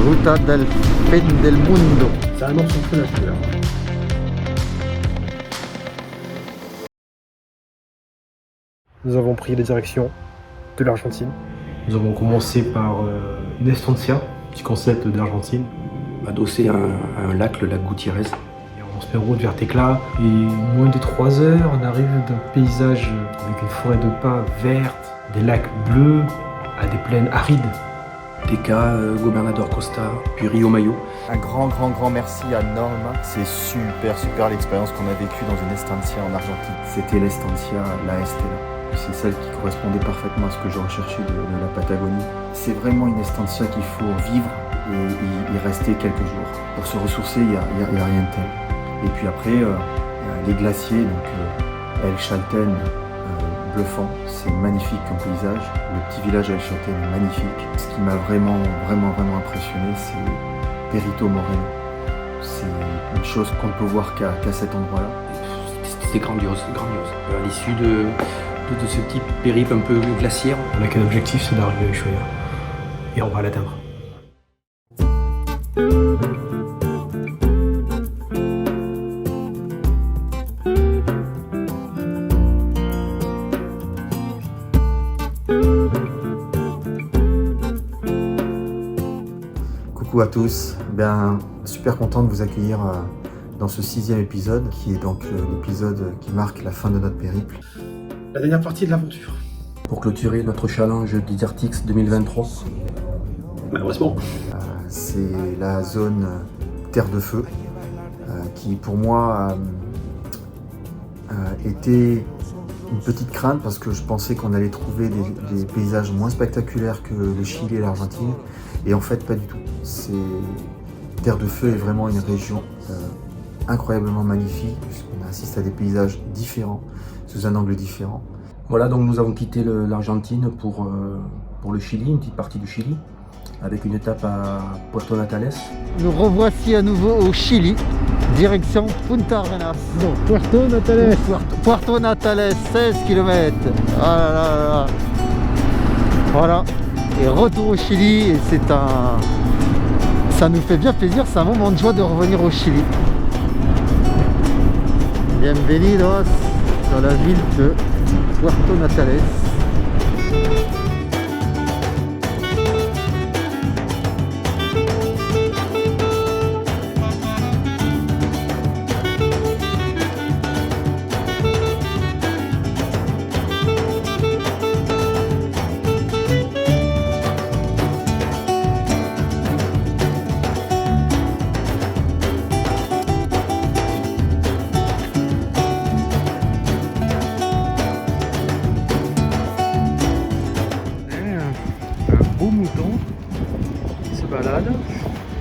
Ruta del Fin del Mundo. C'est un morceau de la couleur. Nous avons pris la direction de l'Argentine. Nous avons commencé par une estancia, petit concept de l'Argentine, adossé à un lac, le lac Gutiérrez. Et on se met en route vers Tecla et moins de 3 heures, on arrive d'un paysage avec une forêt de pins verte, des lacs bleus à des plaines arides. Teca, Gobernador Costa, puis Rio Mayo. Un grand merci à Norma. C'est super l'expérience qu'on a vécue dans une estancia en Argentine. C'était l'estancia La Estela. C'est celle qui correspondait parfaitement à ce que je recherchais de la Patagonie. C'est vraiment une estancia qu'il faut vivre et y rester quelques jours. Pour se ressourcer, il n'y a rien de tel. Et puis après, les glaciers, donc El Chaltén, bluffant, c'est magnifique comme paysage. Le petit village El Chaltén est magnifique. Ce qui m'a vraiment impressionné, c'est Perito Moreno. C'est une chose qu'on ne peut voir qu'à cet endroit-là. C'était grandiose. À l'issue de ce petit périple un peu glaciaire. On n'a qu'un objectif, c'est d'arriver à Ushuaia. Et on va l'atteindre. Coucou à tous, super content de vous accueillir dans ce 6e épisode, qui est donc l'épisode qui marque la fin de notre périple. La dernière partie de l'aventure. Pour clôturer notre challenge Desertix 2023. Malheureusement. C'est la zone Terre de Feu, qui pour moi était une petite crainte parce que je pensais qu'on allait trouver des paysages moins spectaculaires que le Chili et l'Argentine. Et en fait, pas du tout. Terre de Feu est vraiment une région incroyablement magnifique, puisqu'on assiste à des paysages différents, sous un angle différent. Voilà, donc nous avons quitté l'Argentine pour le Chili, une petite partie du Chili, avec une étape à Puerto Natales. Nous revoici à nouveau au Chili, direction Punta Arenas. Non, Puerto Natales. Puerto Natales, 16 km. Ah là là là. Voilà. Et retour au Chili, et ça nous fait bien plaisir, c'est un moment de joie de revenir au Chili. Bienvenidos dans la ville de Puerto Natales.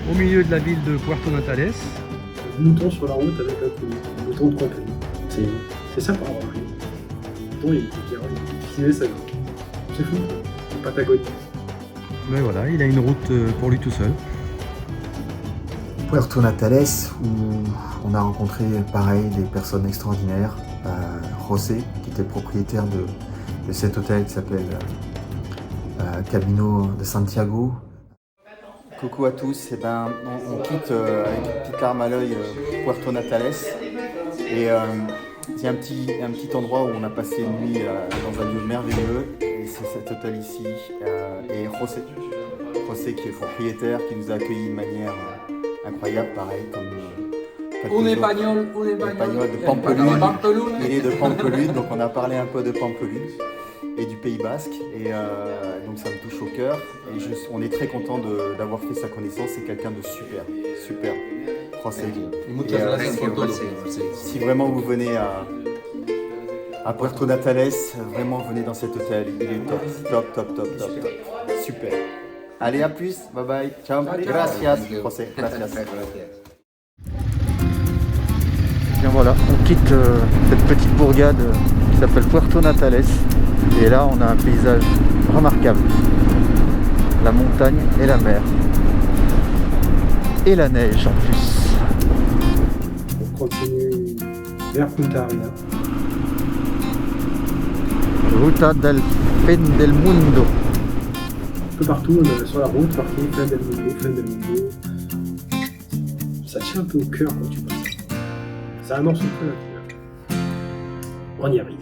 Au milieu de la ville de Puerto Natales. Un mouton sur la route avec un mouton de compagnie. C'est sympa en vrai. Le mouton il finit sa vie. C'est fou, c'est Patagonie. Mais voilà, il a une route pour lui tout seul. Puerto Natales, où on a rencontré pareil des personnes extraordinaires. José, qui était le propriétaire de cet hôtel qui s'appelle Camino de Santiago. Coucou à tous, on quitte avec une petite larme à l'œil Puerto Natales et il y a un petit endroit où on a passé une nuit dans un lieu merveilleux et c'est cet hôtel ici et José qui est propriétaire, qui nous a accueillis de manière incroyable, pareil comme Un espagnol de Pampelune. Il est de Pampelune, donc on a parlé un peu de Pampelune et du Pays Basque et donc ça me touche au cœur et on est très content d'avoir fait sa connaissance. C'est quelqu'un de super français. Si vraiment vous venez à Puerto Natales, vraiment venez dans cet hôtel, il est top, super. Allez, à plus, bye bye, ciao, gracias José, gracias. Bien voilà, on quitte cette petite bourgade qui s'appelle Puerto Natales. Et là on a un paysage remarquable. La montagne et la mer. Et la neige en plus. On continue vers Punta Arenas. Ruta del Fin del Mundo. Un peu partout, sur la route, partout, Fin del Mundo. Ça tient un peu au cœur quand tu vois ça. Ça annonce un peu la couleur. On y arrive.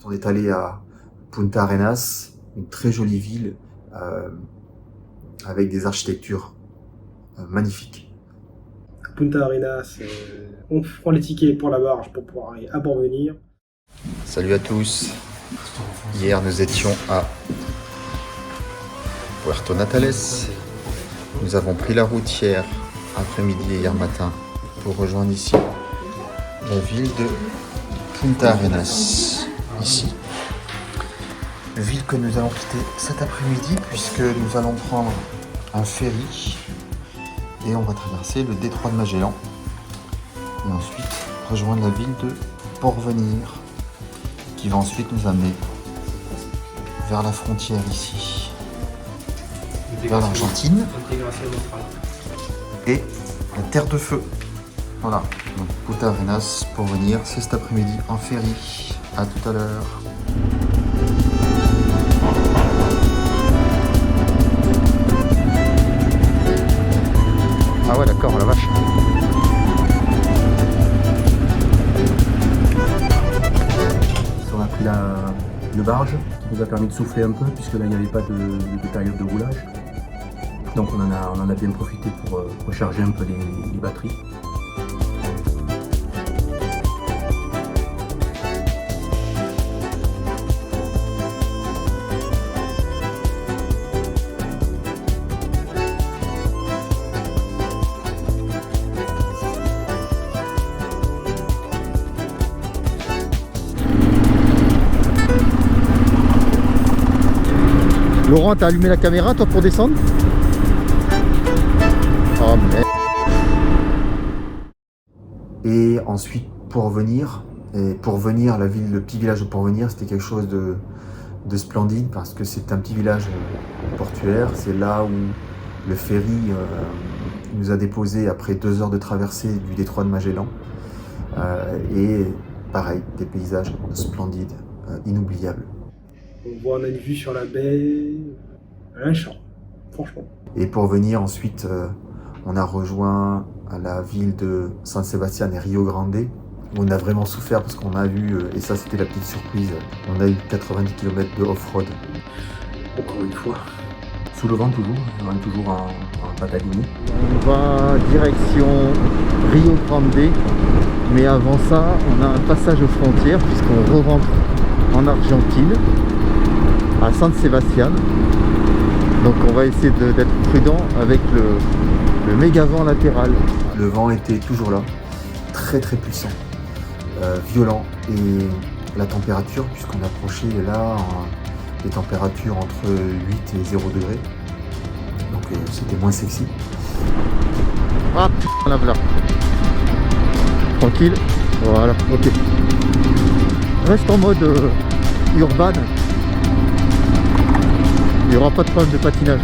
On est allé à Punta Arenas, une très jolie ville avec des architectures magnifiques. À Punta Arenas, on prend les tickets pour la barge pour pouvoir aller à Porvenir. Salut à tous. Hier, nous étions à Puerto Natales. Nous avons pris la route hier après-midi et hier matin pour rejoindre ici la ville de Punta Arenas. Ici. Ville que nous allons quitter cet après-midi puisque nous allons prendre un ferry et on va traverser le détroit de Magellan et ensuite rejoindre la ville de Porvenir qui va ensuite nous amener vers la frontière ici, vers l'Argentine et la Terre de Feu. Voilà, donc Punta Arenas, Porvenir, c'est cet après-midi en ferry. À tout à l'heure. Ah ouais, d'accord, la vache. On a pris une barge qui nous a permis de souffler un peu puisque là il n'y avait pas de période de roulage. Donc on en a bien profité pour recharger un peu les batteries. Laurent, t'as allumé la caméra toi pour descendre? Oh merde. Et ensuite Porvenir. Et Porvenir, le petit village de Porvenir, c'était quelque chose de splendide parce que c'est un petit village portuaire. C'est là où le ferry nous a déposé après 2 heures de traversée du détroit de Magellan. Et pareil, des paysages splendides, inoubliables. On a une vue sur la baie, un champ, franchement. Et pour venir ensuite, on a rejoint la ville de San Sebastián et Rio Grande, où on a vraiment souffert parce qu'on a eu, et ça c'était la petite surprise, on a eu 90 km de off-road. Encore une fois. Sous le vent toujours, on est toujours en Patagonie. On va direction Rio Grande, mais avant ça, on a un passage aux frontières puisqu'on re-rentre en Argentine, à San Sebastián. Donc on va essayer d'être prudent avec le méga vent latéral. Le vent était toujours là, très très puissant, violent, et la température, puisqu'on approchait là des températures entre 8 et 0 degrés, donc c'était moins sexy. Ah putain, la voilà. Tranquille, voilà, ok. Reste en mode urbain. Il n'y aura pas de problème de patinage.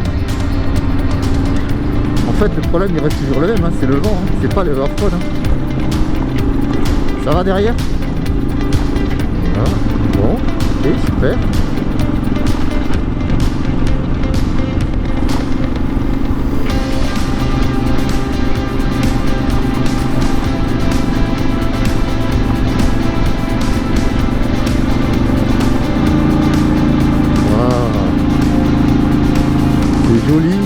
En fait, le problème il reste toujours le même, hein, c'est le vent, hein, c'est pas le off-road. Hein. Ça va derrière? Voilà. Bon, ok, super. Joli.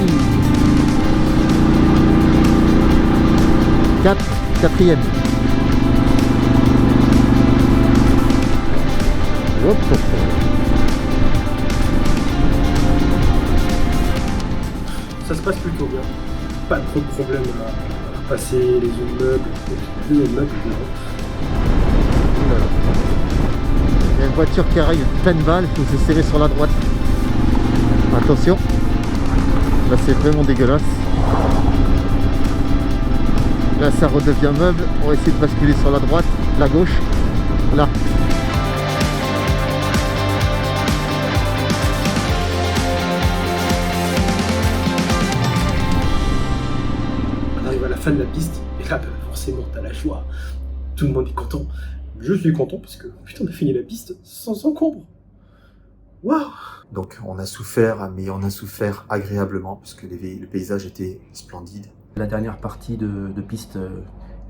4e. Hop, hop. Ça se passe plutôt bien. Pas trop de problème à passer les immeubles. Il y a une voiture qui arrive pleine balle, il faut se serrer sur la droite. Attention, là c'est vraiment dégueulasse. Là ça redevient meuble, on va essayer de basculer sur la droite, la gauche, là. On arrive à la fin de la piste, et là, forcément, t'as la joie. Tout le monde est content. Je suis content parce que, putain, on a fini la piste sans encombre. Waouh! Donc on a souffert, mais on a souffert agréablement, parce que le paysage était splendide. La dernière partie de piste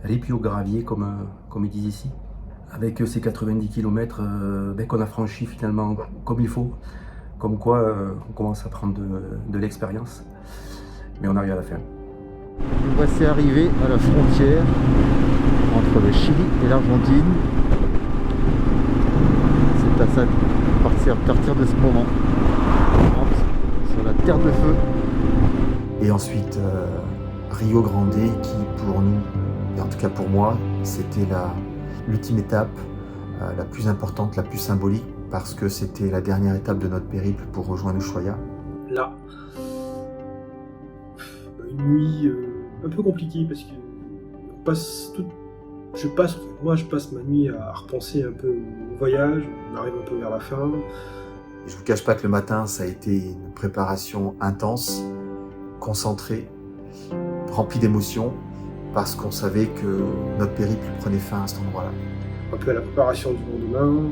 ripio-gravier, comme ils disent ici, avec ces 90 km qu'on a franchi finalement comme il faut, comme quoi on commence à prendre de l'expérience, mais on arrive à la fin. Nous voici arrivés à la frontière entre le Chili et l'Argentine. C'est à ça à partir de ce moment. On rentre sur la terre de feu. Et ensuite Rio Grande qui pour nous, et en tout cas pour moi, c'était l'ultime étape, la plus importante, la plus symbolique, parce que c'était la dernière étape de notre périple pour rejoindre Ushuaia. Là, une nuit un peu compliquée parce que je passe ma nuit à repenser un peu au voyage, on arrive un peu vers la fin. Je vous cache pas que le matin, ça a été une préparation intense, concentrée, remplie d'émotions, parce qu'on savait que notre périple prenait fin à cet endroit-là. Un peu à la préparation du lendemain,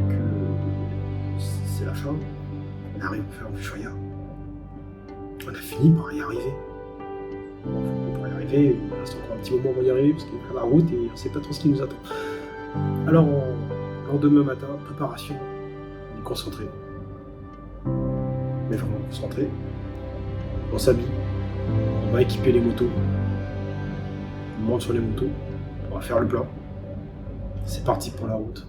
que c'est la fin. On arrive à faire Ushuaia. On a fini par y arriver. Pour y arriver, il reste encore un petit moment pour y arriver, parce qu'il y a la route et on ne sait pas trop ce qui nous attend. Alors, lendemain matin, préparation, on est concentré. Mais vraiment concentré. On s'habille, on va équiper les motos. On monte sur les motos, on va faire le plein. C'est parti pour la route.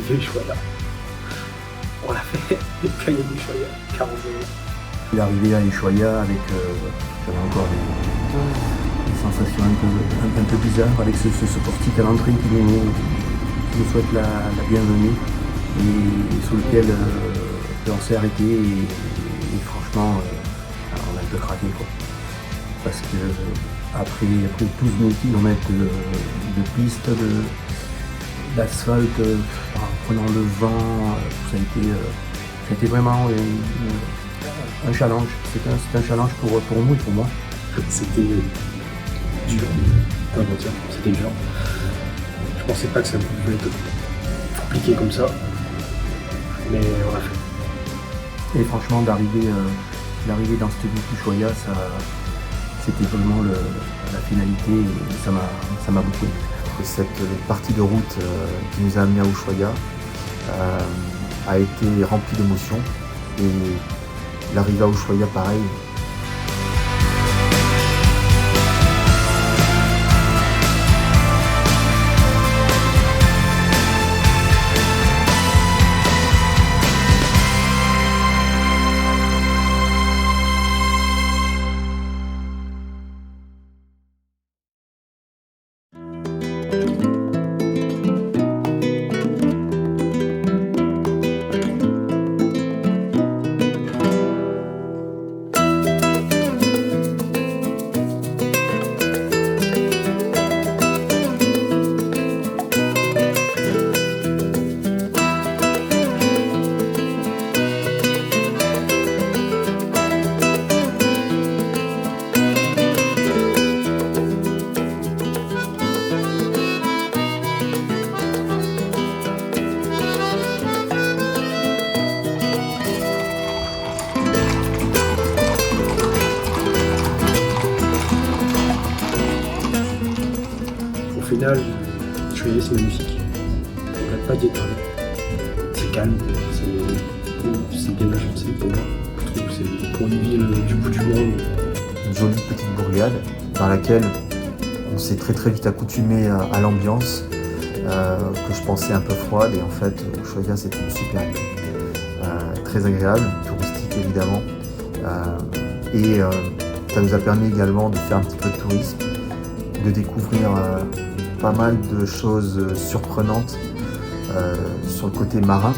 Ushuaia. On l'a fait, le canyon d'Ushuaia, 40 euros. Il est arrivé à Ushuaia avec j'avais encore des sensations un peu bizarres avec ce portique à l'entrée qui nous souhaite la bienvenue et sur lequel on s'est arrêté et franchement on a un peu craqué quoi. Parce que après 12 000 km de piste, d'asphalte, en prenant le vent, ça a été vraiment un challenge. C'était un challenge pour nous et pour moi. C'était dur, pas mentir, c'était dur. Je pensais pas que ça pouvait être compliqué comme ça, mais on l'a fait. Et franchement, d'arriver dans cette ville d'Ushuaia, c'était vraiment la finalité et ça m'a beaucoup aidé. Cette partie de route qui nous a amené à Ushuaia a été remplie d'émotions et l'arrivée à Ushuaia pareil. final, Ushuaïa c'est magnifique. On regrette pas d'y être arrivé. C'est calme, c'est bien agencé pour moi. Je trouve que c'est pour une ville du bout du monde. Une jolie petite bourgade dans laquelle on s'est très très vite accoutumé à l'ambiance que je pensais un peu froide, et en fait Ushuaïa c'était une super ville, très agréable, touristique évidemment, et ça nous a permis également de faire un petit peu de tourisme, de découvrir pas mal de choses surprenantes sur le côté marin,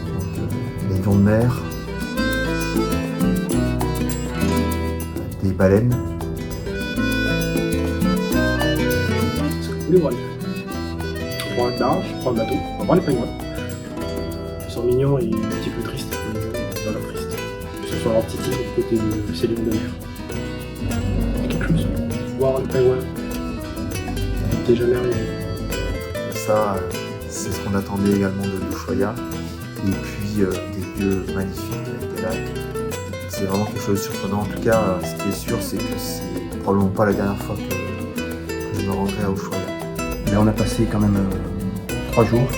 donc, les lions de mer, des baleines. Ce que vous voulez voir, on prend un barrage, on prend un bateau, on va voir les pingouins. Ils sont mignons et un petit peu tristes, dans leur triste. Ce sont leurs petites îles du côté de ces lions de mer. Il y a quelque chose, voir un pingouin, c'est jamais arrivé. Ça, c'est ce qu'on attendait également de Ushuaïa. Et puis des lieux magnifiques avec des lacs. C'est vraiment quelque chose de surprenant. En tout cas, ce qui est sûr, c'est que c'est probablement pas la dernière fois que je me rendrai à Ushuaïa. Là, on a passé quand même 3 jours.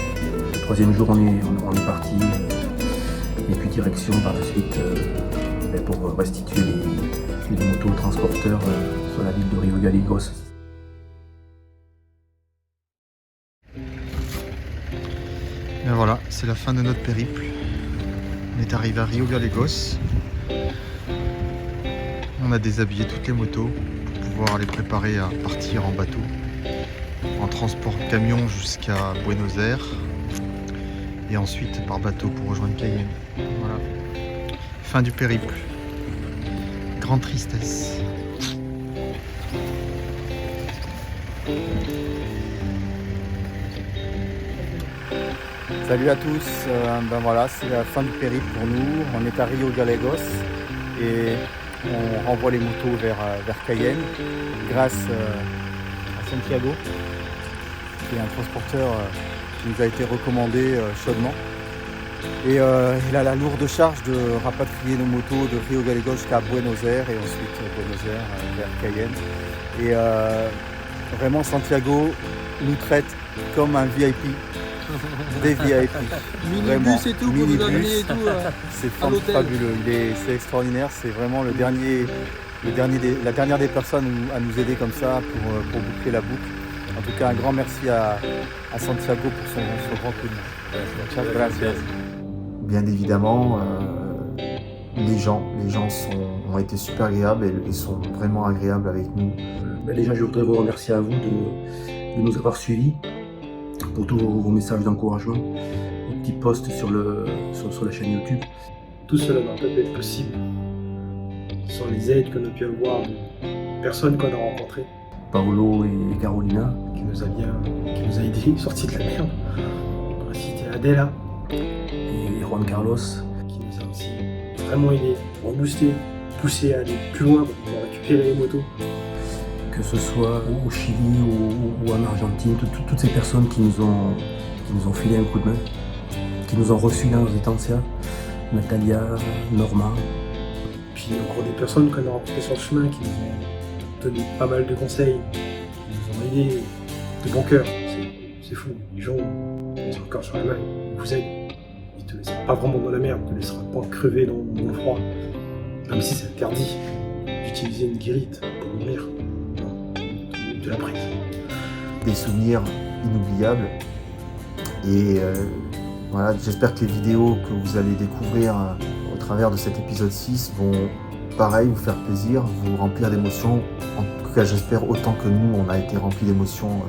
Le 3e jour, on est parti. Et puis direction par la suite pour restituer les motos transporteurs sur la ville de Rio Gallegos. Et voilà, c'est la fin de notre périple. On est arrivé à Rio Gallegos. On a déshabillé toutes les motos pour pouvoir les préparer à partir en bateau, en transport camion jusqu'à Buenos Aires, et ensuite par bateau pour rejoindre Cayenne. Voilà. Fin du périple. Grande tristesse. Salut à tous, ben voilà, c'est la fin du périple pour nous. On est à Rio Gallegos et on renvoie les motos vers Cayenne grâce à Santiago, qui est un transporteur qui nous a été recommandé chaudement. Et il a la lourde charge de rapatrier nos motos de Rio Gallegos jusqu'à Buenos Aires et ensuite Buenos Aires vers Cayenne. Et vraiment Santiago nous traite comme un VIP. Des VIP, vraiment. Et tout pour nous amener et tout. C'est fabuleux, c'est extraordinaire, c'est vraiment la dernière des personnes à nous aider comme ça pour boucler la boucle. En tout cas, un grand merci à Santiago pour son grand coup de main. Gracias. Bien évidemment, les gens ont été super agréables et sont vraiment agréables avec nous. Déjà, je voudrais vous remercier à vous de nous avoir suivis, pour tous vos messages d'encouragement, vos petits posts sur la chaîne YouTube. Tout cela n'aurait pas pu être possible sans les aides qu'on a pu avoir de personnes qu'on a rencontrées. Paolo et Carolina. Qui nous a aidés, sortis de la merde. On va citer Adela. Et Juan Carlos. Qui nous a aussi vraiment aidés, reboosté, poussé à aller plus loin pour pouvoir récupérer les motos. Que ce soit au Chili ou en Argentine, toutes ces personnes qui nous ont filé un coup de main, qui nous ont reçus dans nos estancias, Natalia, Norma. Puis encore des personnes qu'on a rencontrées sur le chemin qui nous ont donné pas mal de conseils, qui nous ont aidés de bon cœur. C'est fou, les gens, ils ont encore sur la main, ils vous aident. Ils te laissent pas vraiment dans la merde, ils te laisseront pas crever dans le froid. Même si c'est interdit d'utiliser une guérite pour mourir. De la prise. Des souvenirs inoubliables et voilà, j'espère que les vidéos que vous allez découvrir au travers de cet épisode 6 vont pareil vous faire plaisir, vous remplir d'émotions. En tout cas j'espère autant que nous on a été remplis d'émotions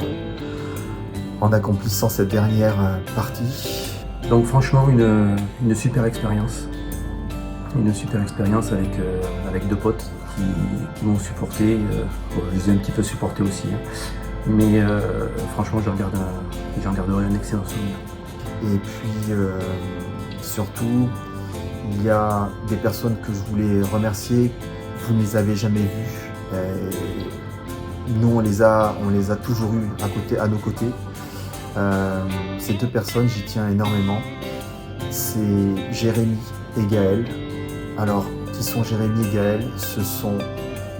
en accomplissant cette dernière partie. Donc franchement une super expérience. Une super expérience avec 2 potes qui m'ont supporté. Je les ai un petit peu supportés aussi. Mais franchement, j'en garderai un excellent souvenir. Et puis, surtout, il y a des personnes que je voulais remercier. Vous ne les avez jamais vues. Nous, on les a toujours eues à nos côtés. Ces 2 personnes, j'y tiens énormément. C'est Jérémy et Gaël. Alors, qui sont Jérémy et Gaël? Ce sont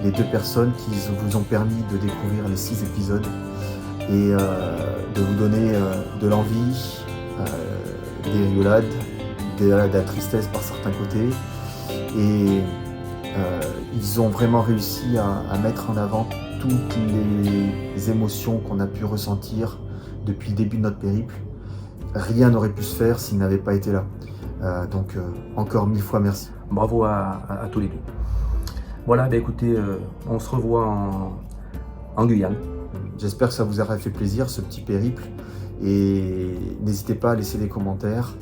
les 2 personnes qui vous ont permis de découvrir les 6 épisodes et de vous donner de l'envie, des rigolades, de la tristesse par certains côtés. Et ils ont vraiment réussi à mettre en avant toutes les émotions qu'on a pu ressentir depuis le début de notre périple. Rien n'aurait pu se faire s'ils n'avaient pas été là. Donc encore 1000 fois merci. Bravo à tous les deux. Voilà, écoutez, on se revoit en Guyane. J'espère que ça vous aura fait plaisir, ce petit périple. Et n'hésitez pas à laisser des commentaires.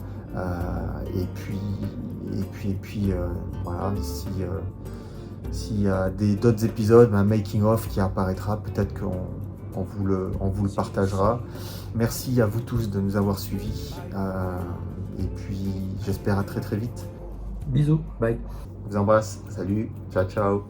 Et puis voilà, s'il y a d'autres épisodes, un making-of qui apparaîtra, peut-être qu'on vous le partagera. Merci à vous tous de nous avoir suivis. Et puis j'espère à très très vite. Bisous, bye. Je vous embrasse, salut, ciao ciao.